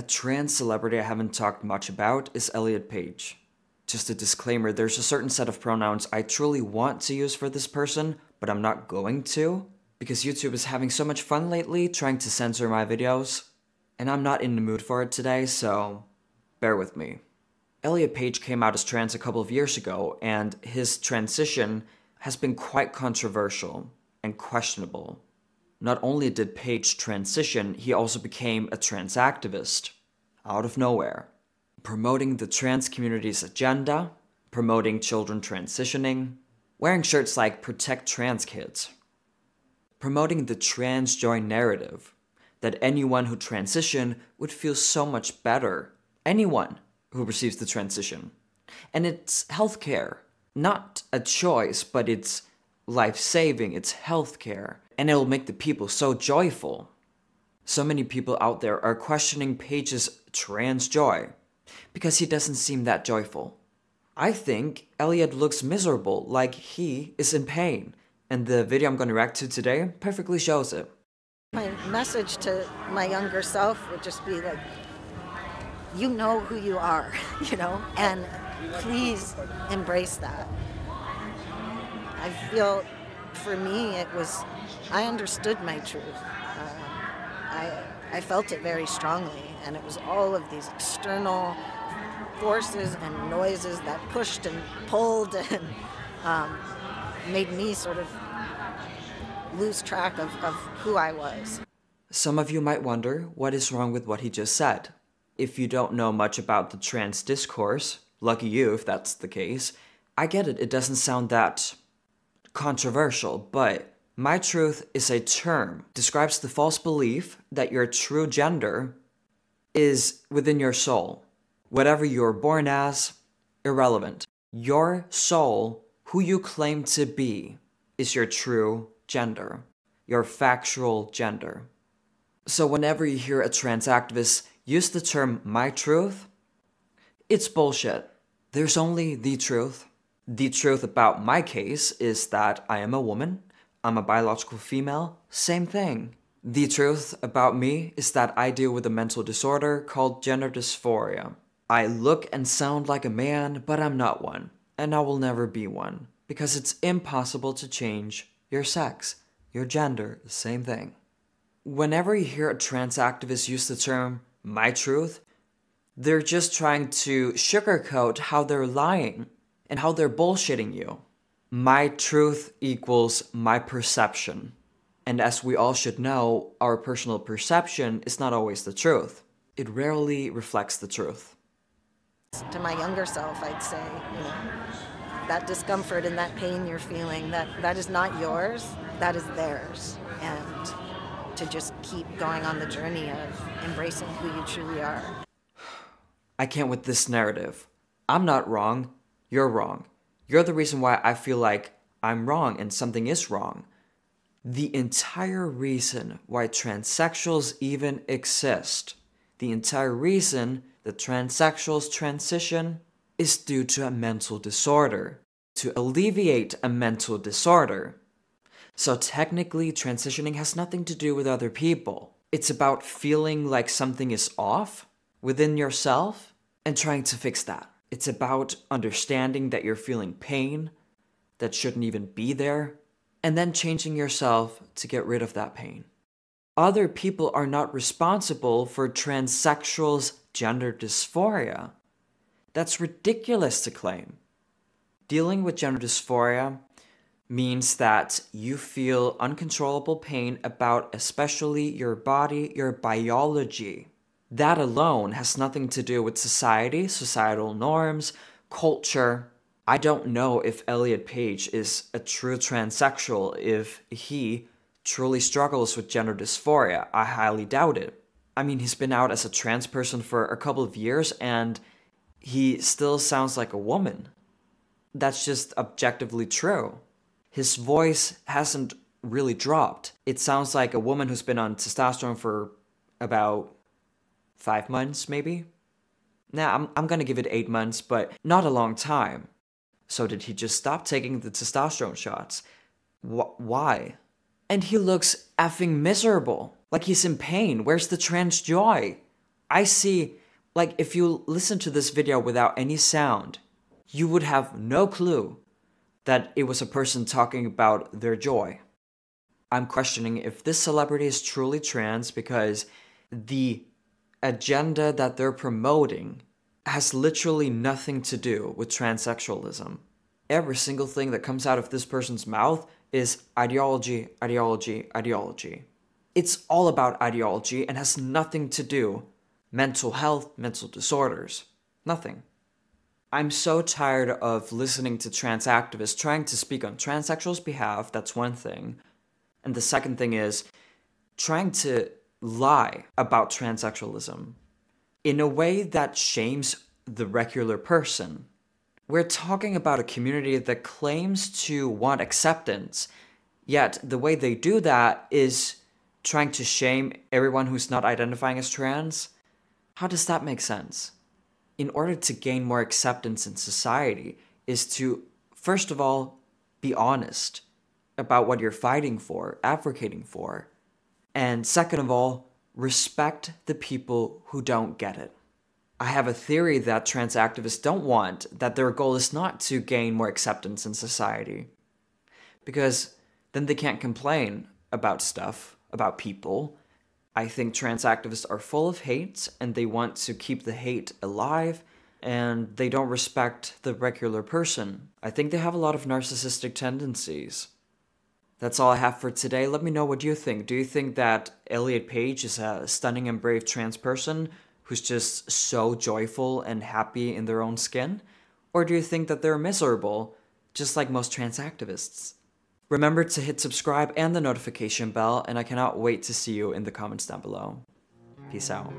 trans celebrity I haven't talked much about is Elliot Page. Just a disclaimer, there's a certain set of pronouns I truly want to use for this person, but I'm not going to, because YouTube is having so much fun lately trying to censor my videos, and I'm not in the mood for it today, so bear with me. Elliot Page came out as trans a couple of years ago, and his transition has been quite controversial and questionable. Not only did Page transition, he also became a trans activist, out of nowhere, promoting the trans community's agenda, promoting children transitioning, wearing shirts like "Protect Trans Kids," promoting the trans joy narrative, that anyone who transition would feel so much better, anyone who receives the transition. And it's healthcare, not a choice, but it's life-saving, it's healthcare, and it'll make the people so joyful. So many people out there are questioning Page's trans joy, because he doesn't seem that joyful. I think Elliot looks miserable, like he is in pain, and the video I'm going to react to today perfectly shows it. My message to my younger self would just be like, you know who you are, and please embrace that. I feel, for me, I understood my truth. I felt it very strongly, and it was all of these external forces and noises that pushed and pulled and made me sort of lose track of who I was. Some of you might wonder what is wrong with what he just said. If you don't know much about the trans discourse, lucky you if that's the case, I get it, it doesn't sound that controversial, but my truth is a term, describes the false belief that your true gender is within your soul. Whatever you're born as, irrelevant. Your soul, who you claim to be, is your true gender, your factual gender. So whenever you hear a trans activist use the term "my truth," it's bullshit. There's only the truth. The truth about my case is that I am a woman, I'm a biological female, same thing. The truth about me is that I deal with a mental disorder called gender dysphoria. I look and sound like a man, but I'm not one, and I will never be one, because it's impossible to change your sex, your gender, same thing. Whenever you hear a trans activist use the term "my truth," they're just trying to sugarcoat how they're lying and how they're bullshitting you. My truth equals my perception. And as we all should know, our personal perception is not always the truth. It rarely reflects the truth. To my younger self, I'd say, that discomfort and that pain you're feeling, that is not yours, that is theirs. And to just keep going on the journey of embracing who you truly are. I can't with this narrative. I'm not wrong, you're wrong. You're the reason why I feel like I'm wrong and something is wrong. The entire reason why transsexuals even exist, the entire reason that transsexuals transition, is due to a mental disorder, to alleviate a mental disorder. So technically, transitioning has nothing to do with other people. It's about feeling like something is off within yourself and trying to fix that. It's about understanding that you're feeling pain that shouldn't even be there, and then changing yourself to get rid of that pain. Other people are not responsible for transsexuals' gender dysphoria. That's ridiculous to claim. Dealing with gender dysphoria means that you feel uncontrollable pain about especially your body, your biology. That alone has nothing to do with society, societal norms, culture. I don't know if Elliot Page is a true transsexual, if he truly struggles with gender dysphoria. I highly doubt it. I mean, he's been out as a trans person for a couple of years and he still sounds like a woman. That's just objectively true. His voice hasn't really dropped. It sounds like a woman who's been on testosterone for about 5 months, maybe? Nah, I'm gonna give it 8 months, but not a long time. So did he just stop taking the testosterone shots? Why? And he looks effing miserable. Like he's in pain. Where's the trans joy? I see, like, if you listen to this video without any sound, you would have no clue that it was a person talking about their joy. I'm questioning if this celebrity is truly trans because the agenda that they're promoting has literally nothing to do with transsexualism. Every single thing that comes out of this person's mouth is ideology, ideology, ideology. It's all about ideology and has nothing to do mental health, mental disorders. Nothing. I'm so tired of listening to trans activists trying to speak on transsexuals' behalf, that's one thing. And the second thing is trying to lie about transsexualism in a way that shames the regular person. We're talking about a community that claims to want acceptance, yet the way they do that is trying to shame everyone who's not identifying as trans. How does that make sense? In order to gain more acceptance in society is to, first of all, be honest about what you're fighting for, advocating for. And second of all, respect the people who don't get it. I have a theory that trans activists don't want, that their goal is not to gain more acceptance in society. Because then they can't complain about stuff, about people. I think trans activists are full of hate, and they want to keep the hate alive, and they don't respect the regular person. I think they have a lot of narcissistic tendencies. That's all I have for today. Let me know what you think. Do you think that Elliot Page is a stunning and brave trans person who's just so joyful and happy in their own skin? Or do you think that they're miserable, just like most trans activists? Remember to hit subscribe and the notification bell, and I cannot wait to see you in the comments down below. Peace out.